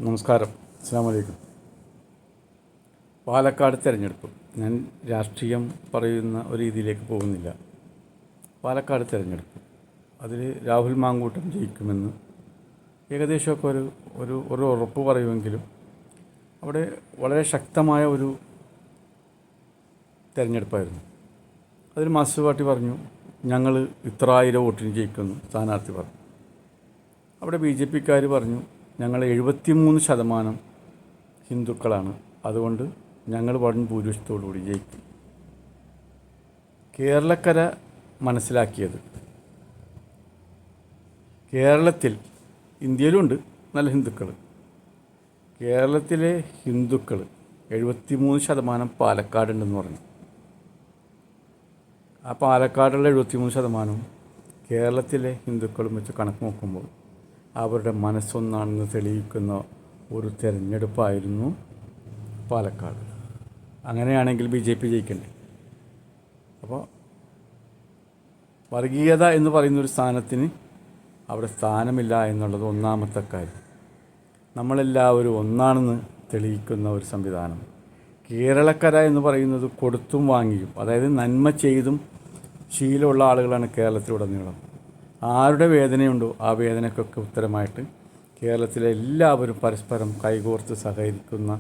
നമസ്കാരം. അസ്സലാമു അലൈക്കും. പാലക്കാട് തിരഞ്ഞെടുപ്പ്. ഞാൻ രാഷ്ട്രീയം പറയുന്ന ഒരു രീതിയിലേക്ക് പോകുന്നില്ല. പാലക്കാട് തിരഞ്ഞെടുപ്പ്, അതിൽ രാഹുൽ മാങ്കൂട്ടം ജയിക്കുമെന്ന് ഏകദേശമൊക്കെ ഒരു ഒരു ഒരു ഉറപ്പ് പറയുമെങ്കിലും അവിടെ വളരെ ശക്തമായ ഒരു തിരഞ്ഞെടുപ്പായിരുന്നു. അതിൽ മാർക്സിസ്റ്റ് പാർട്ടി പറഞ്ഞു ഞങ്ങൾ ഇത്ര ആയിരം വോട്ടിന് ജയിക്കുന്നു, സ്ഥാനാർത്ഥി പറഞ്ഞു. അവിടെ BJP-ക്കാർ പറഞ്ഞു ഞങ്ങൾ 73% ഹിന്ദുക്കളാണ്, അതുകൊണ്ട് ഞങ്ങൾ വൻ ഭൂരിപക്ഷത്തോടുകൂടി ജയിക്കും. കേരളക്കര മനസ്സിലാക്കിയത്, കേരളത്തിൽ, ഇന്ത്യയിലുണ്ട് നല്ല ഹിന്ദുക്കൾ, കേരളത്തിലെ ഹിന്ദുക്കൾ 73% പാലക്കാടുണ്ടെന്ന് പറഞ്ഞു. ആ പാലക്കാടുള്ള 73% കേരളത്തിലെ ഹിന്ദുക്കളും വെച്ച് കണക്ക് നോക്കുമ്പോൾ അവരുടെ മനസ്സൊന്നാണെന്ന് തെളിയിക്കുന്ന ഒരു തിരഞ്ഞെടുപ്പായിരുന്നു പാലക്കാട്. അങ്ങനെയാണെങ്കിൽ BJP ജയിക്കണ്ടേ? അപ്പോൾ വർഗീയത എന്ന് പറയുന്നൊരു സ്ഥാനത്തിന് അവിടെ സ്ഥാനമില്ല എന്നുള്ളത് ഒന്നാമത്തെ കാര്യം. നമ്മളെല്ലാവരും ഒന്നാണെന്ന് തെളിയിക്കുന്ന ഒരു സംവിധാനം. കേരളക്കര എന്ന് പറയുന്നത് കൊടുത്തും വാങ്ങിയും, അതായത് നന്മ ചെയ്തും ശീലമുള്ള ആളുകളാണ് കേരളത്തിലുടനീളം. ആരുടെ വേദനയുണ്ടോ ആ വേദനയ്ക്കൊക്കെ ഉത്തരമായിട്ട് കേരളത്തിലെ എല്ലാവരും പരസ്പരം കൈകോർത്ത് സഹകരിക്കുന്ന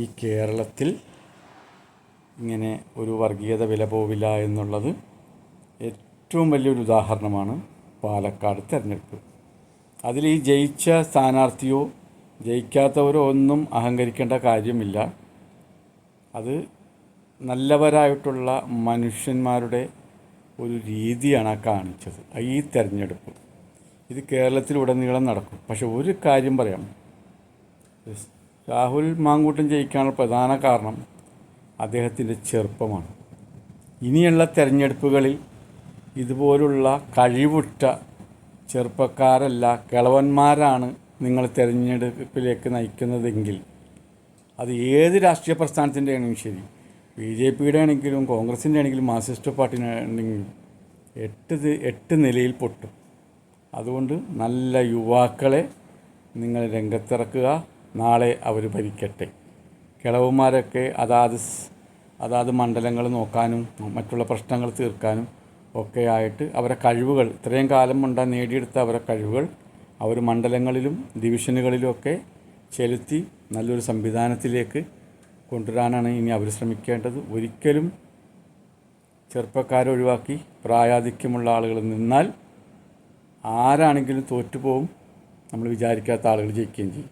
ഈ കേരളത്തിൽ ഇങ്ങനെ ഒരു വർഗീയത വില പോവില്ല എന്നുള്ളത് ഏറ്റവും വലിയൊരു ഉദാഹരണമാണ് പാലക്കാട് തിരഞ്ഞെടുപ്പ്. അതിൽ ഈ ജയിച്ച സ്ഥാനാർത്ഥിയോ ജയിക്കാത്തവരോ ഒന്നും അഹങ്കരിക്കേണ്ട കാര്യമില്ല. അത് നല്ലവരായിട്ടുള്ള മനുഷ്യന്മാരുടെ ഒരു രീതിയാണ് ആ കാണിച്ചത്. ഈ തിരഞ്ഞെടുപ്പ് ഇത് കേരളത്തിലുടനീളം നടക്കും. പക്ഷെ ഒരു കാര്യം പറയാം, രാഹുൽ മാങ്കൂട്ടം ജയിക്കാനുള്ള പ്രധാന കാരണം അദ്ദേഹത്തിൻ്റെ ചെറുപ്പമാണ്. ഇനിയുള്ള തിരഞ്ഞെടുപ്പുകളിൽ ഇതുപോലുള്ള കഴിവുറ്റ ചെറുപ്പക്കാരല്ല കിളവന്മാരാണ് നിങ്ങൾ തിരഞ്ഞെടുപ്പിലേക്ക് നയിക്കുന്നതെങ്കിൽ അത് ഏത് രാഷ്ട്രീയ പ്രസ്ഥാനത്തിൻ്റെ ആണെങ്കിലും ശരി, BJP-യുടെ ആണെങ്കിലും കോൺഗ്രസിൻ്റെ ആണെങ്കിലും മാർക്സിസ്റ്റ് പാർട്ടിയുടെ ആണെങ്കിലും എട്ട് നിലയിൽ പൊട്ടും. അതുകൊണ്ട് നല്ല യുവാക്കളെ നിങ്ങൾ രംഗത്തിറക്കുക. നാളെ അവർ ഭരിക്കട്ടെ. കിളവന്മാരൊക്കെ അതാത് മണ്ഡലങ്ങൾ നോക്കാനും മറ്റുള്ള പ്രശ്നങ്ങൾ തീർക്കാനും ഒക്കെ ആയിട്ട് അവരെ കഴിവുകൾ ഇത്രയും കാലം കൊണ്ട് നേടിയെടുത്ത അവരെ കഴിവുകൾ അവർ മണ്ഡലങ്ങളിലും ഡിവിഷനുകളിലുമൊക്കെ ചെലുത്തി നല്ലൊരു സംവിധാനത്തിലേക്ക് കൊണ്ടുവരാനാണ് ഇനി അവർ ശ്രമിക്കേണ്ടത്. ഒരിക്കലും ചെറുപ്പക്കാരെ ഒഴിവാക്കി പ്രായാധിക്യമുള്ള ആളുകൾ നിന്നാൽ ആരാണെങ്കിലും തോറ്റുപോകും. നമ്മൾ വിചാരിക്കാത്ത ആളുകൾ ജയിക്കുകയും ചെയ്യും.